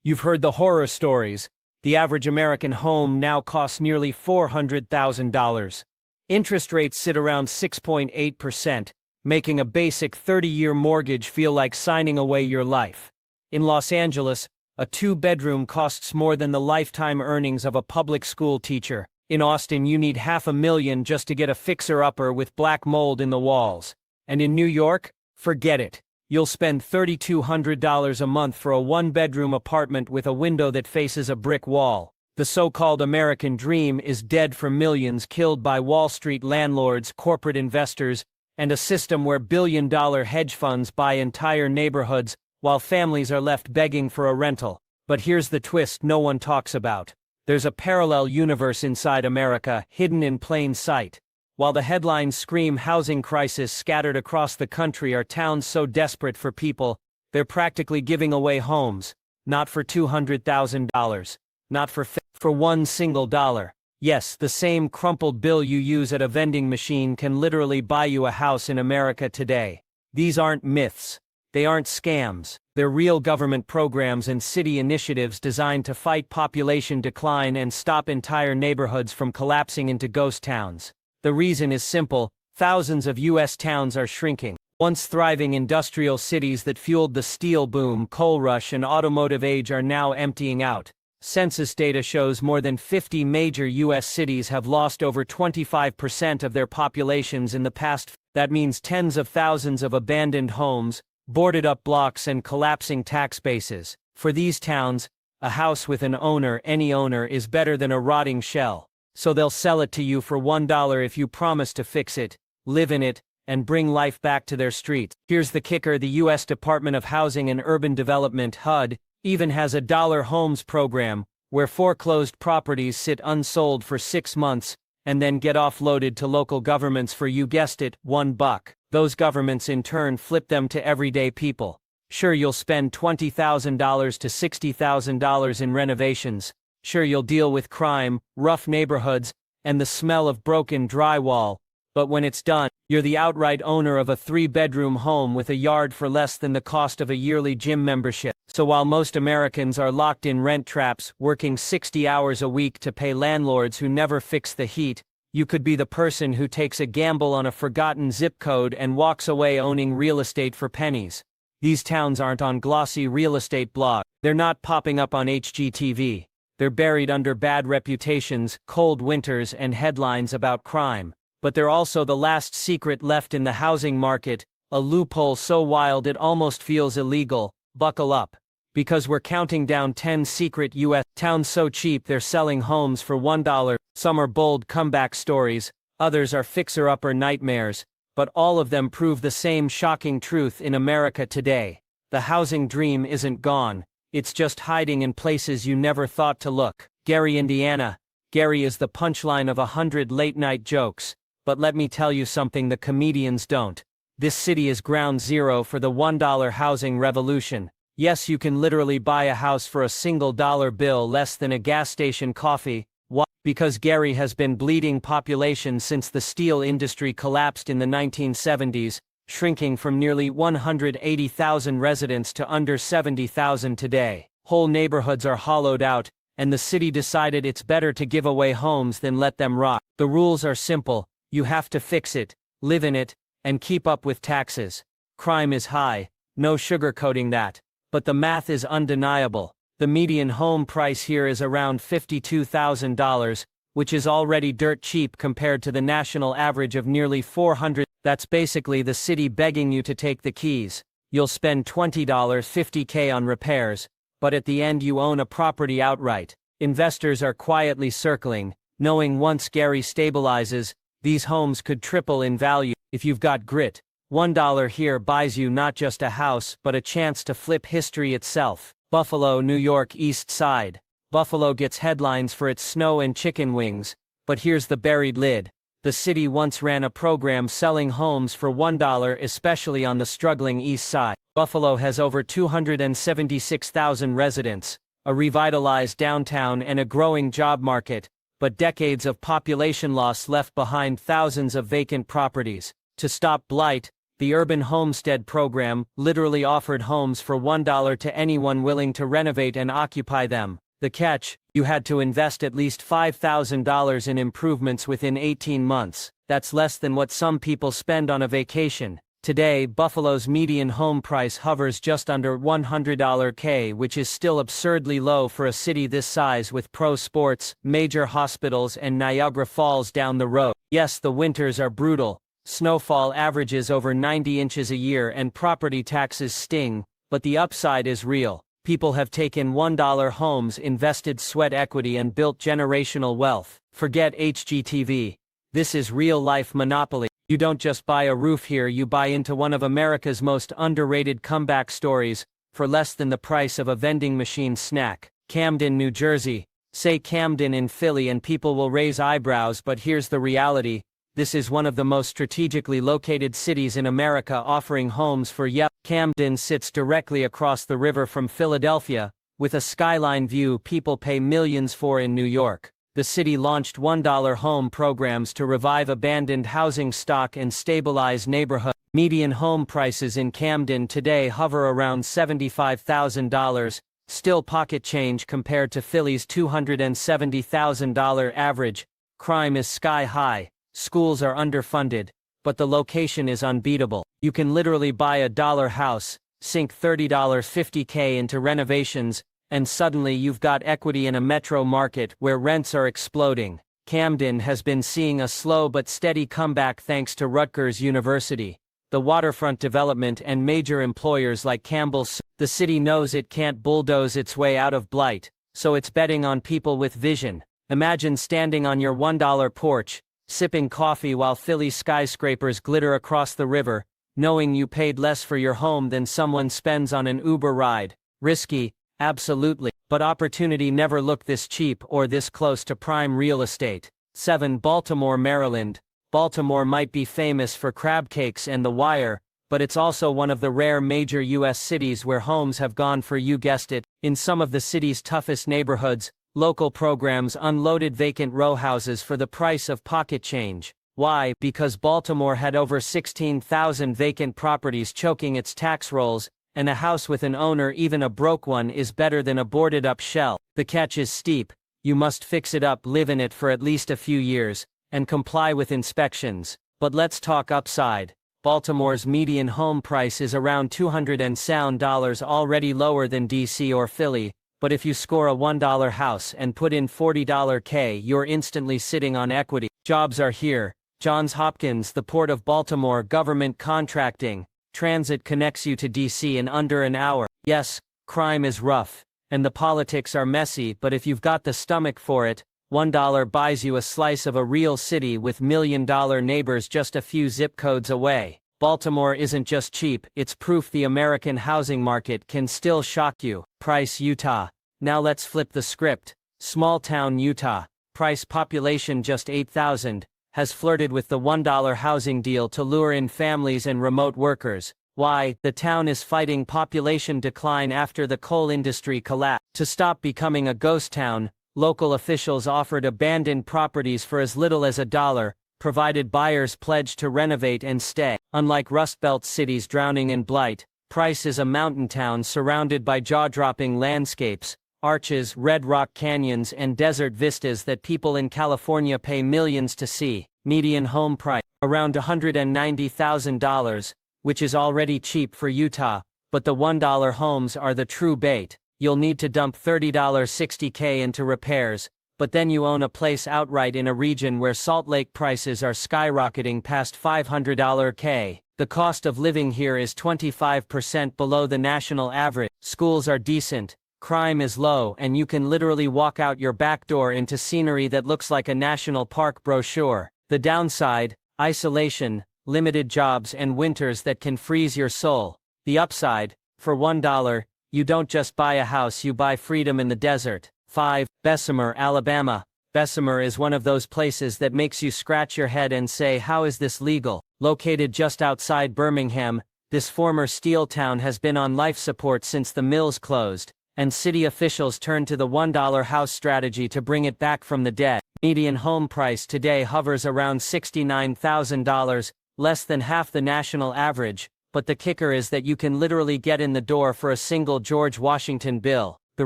You've heard the horror stories. The average American home now costs nearly $400,000. Interest rates sit around 6.8%, making a basic 30-year mortgage feel like signing away your life. In Los Angeles, a two-bedroom costs more than the lifetime earnings of a public school teacher. In Austin, you need $500,000 just to get a fixer-upper with black mold in the walls. And in New York, forget it. You'll spend $3,200 a month for a one-bedroom apartment with a window that faces a brick wall. The so-called American dream is dead for millions killed by Wall Street landlords, corporate investors, and a system where billion-dollar hedge funds buy entire neighborhoods while families are left begging for a rental. But here's the twist no one talks about. There's a parallel universe inside America, hidden in plain sight. While the headlines scream housing crisis scattered across the country are towns so desperate for people, they're practically giving away homes. Not for $200,000. Not for one single dollar. Yes, the same crumpled bill you use at a vending machine can literally buy you a house in America today. These aren't myths. They aren't scams. They're real government programs and city initiatives designed to fight population decline and stop entire neighborhoods from collapsing into ghost towns. The reason is simple: thousands of U.S. towns are shrinking. Once thriving industrial cities that fueled the steel boom, coal rush, and automotive age are now emptying out. Census data shows more than 50 major U.S. cities have lost over 25% of their populations in the past. That means tens of thousands of abandoned homes, boarded-up blocks, and collapsing tax bases. For these towns, a house with an owner, any owner, is better than a rotting shell. So they'll sell it to you for $1 if you promise to fix it, live in it, and bring life back to their streets. Here's the kicker: the U.S. Department of Housing and Urban Development (HUD) even has a Dollar Homes program, where foreclosed properties sit unsold for 6 months, and then get offloaded to local governments for, you guessed it, $1. Those governments in turn flip them to everyday people. Sure, you'll spend $20,000 to $60,000 in renovations. Sure, you'll deal with crime, rough neighborhoods, and the smell of broken drywall, but when it's done, you're the outright owner of a 3-bedroom home with a yard for less than the cost of a yearly gym membership. So while most Americans are locked in rent traps, working 60 hours a week to pay landlords who never fix the heat, you could be the person who takes a gamble on a forgotten zip code and walks away owning real estate for pennies. These towns aren't on glossy real estate blogs. They're not popping up on HGTV. They're buried under bad reputations, cold winters, and headlines about crime. But they're also the last secret left in the housing market, a loophole so wild it almost feels illegal. Buckle up. Because we're counting down 10 secret U.S. towns so cheap they're selling homes for $1. Some are bold comeback stories, others are fixer-upper nightmares, but all of them prove the same shocking truth in America today. The housing dream isn't gone. It's just hiding in places you never thought to look. Gary, Indiana. Gary is the punchline of 100 late-night jokes. But let me tell you something the comedians don't. This city is ground zero for the $1 housing revolution. Yes, you can literally buy a house for a single dollar bill, less than a gas station coffee. Why? Because Gary has been bleeding population since the steel industry collapsed in the 1970s, shrinking from nearly 180,000 residents to under 70,000 today. Whole neighborhoods are hollowed out, and the city decided it's better to give away homes than let them rot. The rules are simple: you have to fix it, live in it, and keep up with taxes. Crime is high, no sugarcoating that. But the math is undeniable. The median home price here is around $52,000, which is already dirt cheap compared to the national average of nearly $400,000. That's basically the city begging you to take the keys. You'll spend $20, $50K on repairs, but at the end you own a property outright. Investors are quietly circling, knowing once Gary stabilizes, these homes could triple in value. If you've got grit, $1 here buys you not just a house but a chance to flip history itself. Buffalo, New York East Side. Buffalo gets headlines for its snow and chicken wings, but here's the buried lid. The city once ran a program selling homes for $1, especially on the struggling East Side. Buffalo has over 276,000 residents, a revitalized downtown, and a growing job market, but decades of population loss left behind thousands of vacant properties. To stop blight, The Urban Homestead program literally offered homes for $1 to anyone willing to renovate and occupy them. The catch: you had to invest at least $5,000 in improvements within 18 months. That's less than what some people spend on a vacation. Today, Buffalo's median home price hovers just under $100K, which is still absurdly low for a city this size with pro sports, major hospitals, and Niagara Falls down the road. Yes, the winters are brutal. Snowfall averages over 90 inches a year and property taxes sting, but the upside is real. People have taken $1 homes, invested sweat equity, and built generational wealth. Forget HGTV. This is real-life monopoly. You don't just buy a roof here, you buy into one of America's most underrated comeback stories, for less than the price of a vending machine snack. Camden, New Jersey. Say Camden in Philly and people will raise eyebrows, but here's the reality. This is one of the most strategically located cities in America, offering homes for Camden sits directly across the river from Philadelphia, with a skyline view people pay millions for in New York. The city launched $1 home programs to revive abandoned housing stock and stabilize neighborhoods. Median home prices in Camden today hover around $75,000, still pocket change compared to Philly's $270,000 average. Crime is sky high. Schools are underfunded, but the location is unbeatable. You can literally buy a dollar house, sink $50K into renovations, and suddenly you've got equity in a metro market where rents are exploding. Camden has been seeing a slow but steady comeback thanks to Rutgers University, the waterfront development, and major employers like Campbell's. The city knows it can't bulldoze its way out of blight, so it's betting on people with vision. Imagine standing on your $1 porch, sipping coffee while Philly skyscrapers glitter across the river, knowing you paid less for your home than someone spends on an Uber ride. Risky, absolutely, but opportunity never looked this cheap or this close to prime real estate. 7. Baltimore, Maryland. Baltimore might be famous for crab cakes and The Wire, but it's also one of the rare major U.S. cities where homes have gone for, you guessed it, in some of the city's toughest neighborhoods. Local programs unloaded vacant row houses for the price of pocket change. Why? Because Baltimore had over 16,000 vacant properties choking its tax rolls, and a house with an owner, even a broke one, is better than a boarded-up shell. The catch is steep. You must fix it up, live in it for at least a few years, and comply with inspections. But let's talk upside. Baltimore's median home price is around $200, already lower than DC or Philly. But if you score a $1 house and put in $40K, you're instantly sitting on equity. Jobs are here. Johns Hopkins, the Port of Baltimore, government contracting. Transit connects you to DC in under an hour. Yes, crime is rough, and the politics are messy, but if you've got the stomach for it, $1 buys you a slice of a real city with million-dollar neighbors just a few zip codes away. Baltimore isn't just cheap, it's proof the American housing market can still shock you. Price, Utah. Now let's flip the script. Small town Utah. Price, population just 8,000, has flirted with the $1 housing deal to lure in families and remote workers. Why? The town is fighting population decline after the coal industry collapsed. To stop becoming a ghost town, local officials offered abandoned properties for as little as $1, provided buyers pledged to renovate and stay. Unlike Rust Belt cities drowning in blight, Price is a mountain town surrounded by jaw-dropping landscapes, arches, red rock canyons, and desert vistas that people in California pay millions to see. Median home price, around $190,000, which is already cheap for Utah, but the $1 homes are the true bait. You'll need to dump $60K into repairs, but then you own a place outright in a region where Salt Lake prices are skyrocketing past $500K. The cost of living here is 25% below the national average. Schools are decent, crime is low, and you can literally walk out your back door into scenery that looks like a national park brochure. The downside: isolation, limited jobs, and winters that can freeze your soul. The upside: for $1, you don't just buy a house, you buy freedom in the desert. 5. Bessemer, Alabama. Bessemer is one of those places that makes you scratch your head and say, how is this legal? Located just outside Birmingham, this former steel town has been on life support since the mills closed, and city officials turned to the $1 house strategy to bring it back from the dead. Median home price today hovers around $69,000, less than half the national average, but the kicker is that you can literally get in the door for a single George Washington bill. The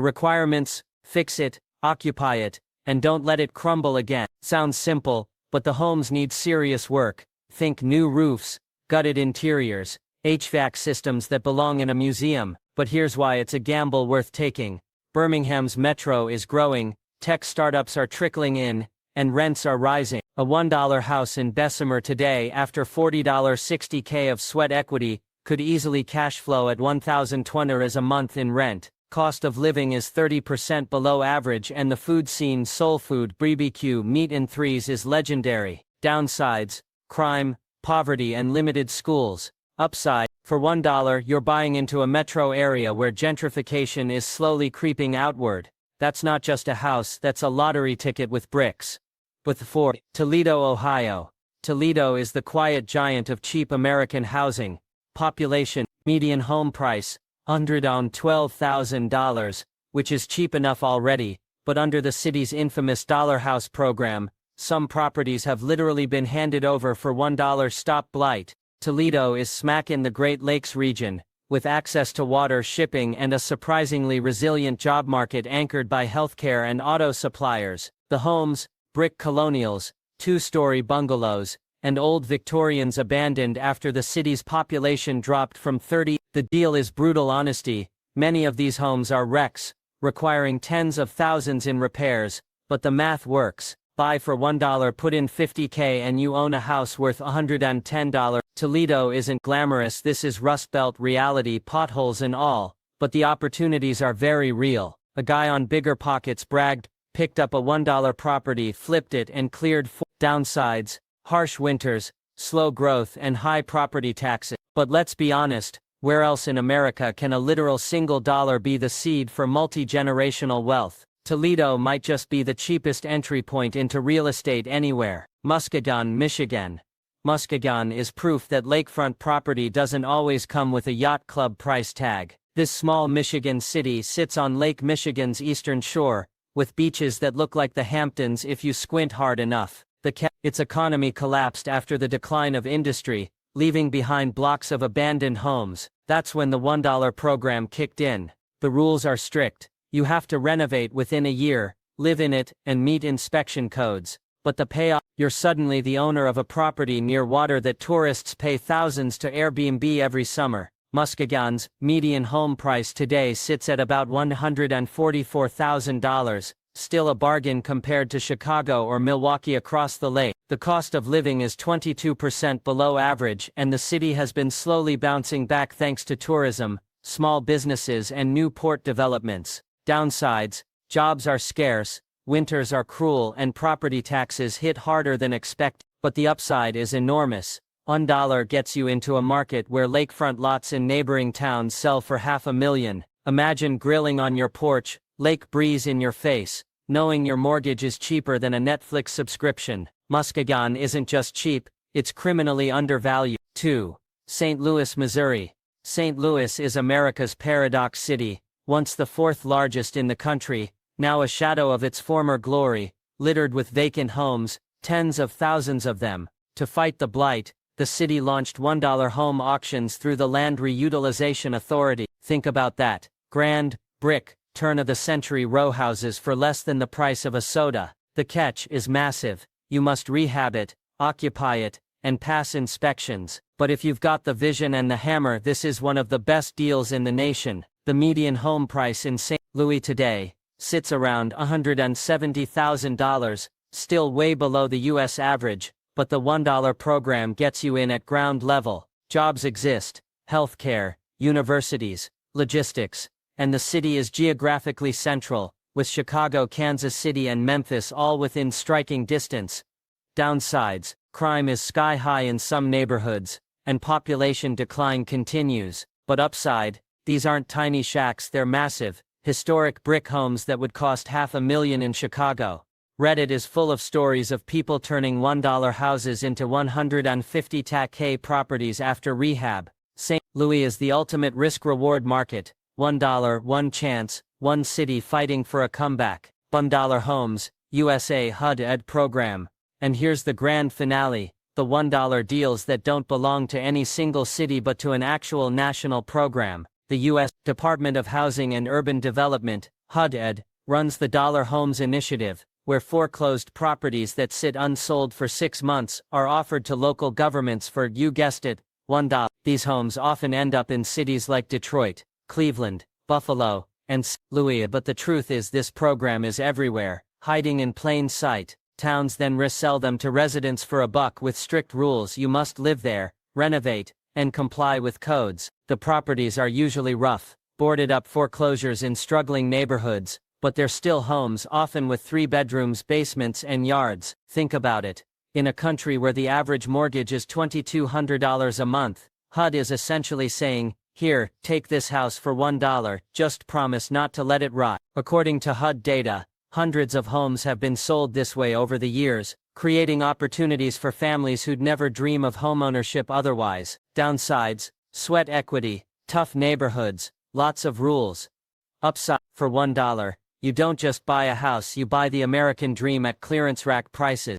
requirements: fix it, occupy it, and don't let it crumble again. Sounds simple, but the homes need serious work. Think new roofs, gutted interiors, HVAC systems that belong in a museum. But here's why it's a gamble worth taking. Birmingham's metro is growing, tech startups are trickling in, and rents are rising. A $1 house in Bessemer today, after $40 $60K of sweat equity, could easily cash flow at $1,020 a month in rent. Cost of living is 30% below average, and the food scene, soul food, BBQ, meat in threes, is legendary. Downsides: crime, poverty, and limited schools. Upside: for $1, you're buying into a metro area where gentrification is slowly creeping outward. That's not just a house, that's a lottery ticket with bricks. With 4. Toledo, Ohio. Toledo is the quiet giant of cheap American housing. Population: median home price, $112,000, which is cheap enough already, but under the city's infamous Dollar House program, some properties have literally been handed over for $1. Stop blight. Toledo is smack in the Great Lakes region, with access to water, shipping, and a surprisingly resilient job market anchored by healthcare and auto suppliers. The homes: brick colonials, two-story bungalows, and old Victorians abandoned after the city's population dropped from 30. The deal is brutal honesty. Many of these homes are wrecks, requiring tens of thousands in repairs, but the math works. Buy for $1, put in $50K, and you own a house worth $110. Toledo isn't glamorous, this is Rust Belt reality, potholes and all, but the opportunities are very real. A guy on BiggerPockets bragged, picked up a $1 property, flipped it, and cleared 4. Downsides: harsh winters, slow growth, and high property taxes. But let's be honest, where else in America can a literal single dollar be the seed for multi-generational wealth? Toledo might just be the cheapest entry point into real estate anywhere. Muskegon, Michigan. Muskegon is proof that lakefront property doesn't always come with a yacht club price tag. This small Michigan city sits on Lake Michigan's eastern shore, with beaches that look like the Hamptons if you squint hard enough. Its economy collapsed after the decline of industry, leaving behind blocks of abandoned homes. That's when the $1 program kicked in. The rules are strict. You have to renovate within a year, live in it, and meet inspection codes. But the payoff: you're suddenly the owner of a property near water that tourists pay thousands to Airbnb every summer. Muskegon's median home price today sits at about $144,000, still a bargain compared to Chicago or Milwaukee across the lake. The cost of living is 22% below average, and the city has been slowly bouncing back thanks to tourism, small businesses, and new port developments. Downsides: jobs are scarce, winters are cruel, and property taxes hit harder than expected. But the upside is enormous. $1 gets you into a market where lakefront lots in neighboring towns sell for $500,000. Imagine grilling on your porch, lake breeze in your face, knowing your mortgage is cheaper than a Netflix subscription. Muskegon isn't just cheap, it's criminally undervalued. 2. St. Louis, Missouri. St. Louis is America's paradox city, once the fourth largest in the country, now a shadow of its former glory, littered with vacant homes, tens of thousands of them. To fight the blight, the city launched $1 home auctions through the Land Reutilization Authority. Think about that. Grand, brick, turn-of-the-century row houses for less than the price of a soda. The catch is massive. You must rehab it, occupy it, and pass inspections. But if you've got the vision and the hammer, this is one of the best deals in the nation. The median home price in St. Louis today sits around $170,000, still way below the US average, but the $1 program gets you in at ground level. Jobs exist, healthcare, universities, logistics, and the city is geographically central, with Chicago, Kansas City, and Memphis all within striking distance. Downsides: crime is sky high in some neighborhoods, and population decline continues. But upside: these aren't tiny shacks, they're massive, historic brick homes that would cost $500,000 in Chicago. Reddit is full of stories of people turning $1 houses into $150K properties after rehab. St. Louis is the ultimate risk-reward market. $1, one chance, one city fighting for a comeback. $1 Homes, USA HUD Ed program. And here's the grand finale: the $1 deals that don't belong to any single city but to an actual national program. The U.S. Department of Housing and Urban Development, HUD, runs the Dollar Homes Initiative, where foreclosed properties that sit unsold for 6 months are offered to local governments for, you guessed it, $1. These homes often end up in cities like Detroit, Cleveland, Buffalo, and St. Louis, but the truth is this program is everywhere, hiding in plain sight. Towns then resell them to residents for $1 with strict rules: you must live there, renovate, and comply with codes. The properties are usually rough, boarded-up foreclosures in struggling neighborhoods, but they're still homes, often with 3 bedrooms, basements, and yards. Think about it. In a country where the average mortgage is $2,200 a month, HUD is essentially saying, here, take this house for $1, just promise not to let it rot. According to HUD data, hundreds of homes have been sold this way over the years, creating opportunities for families who'd never dream of homeownership otherwise. Downsides: sweat equity, tough neighborhoods, lots of rules. Upside: for $1, you don't just buy a house, you buy the American dream at clearance rack prices.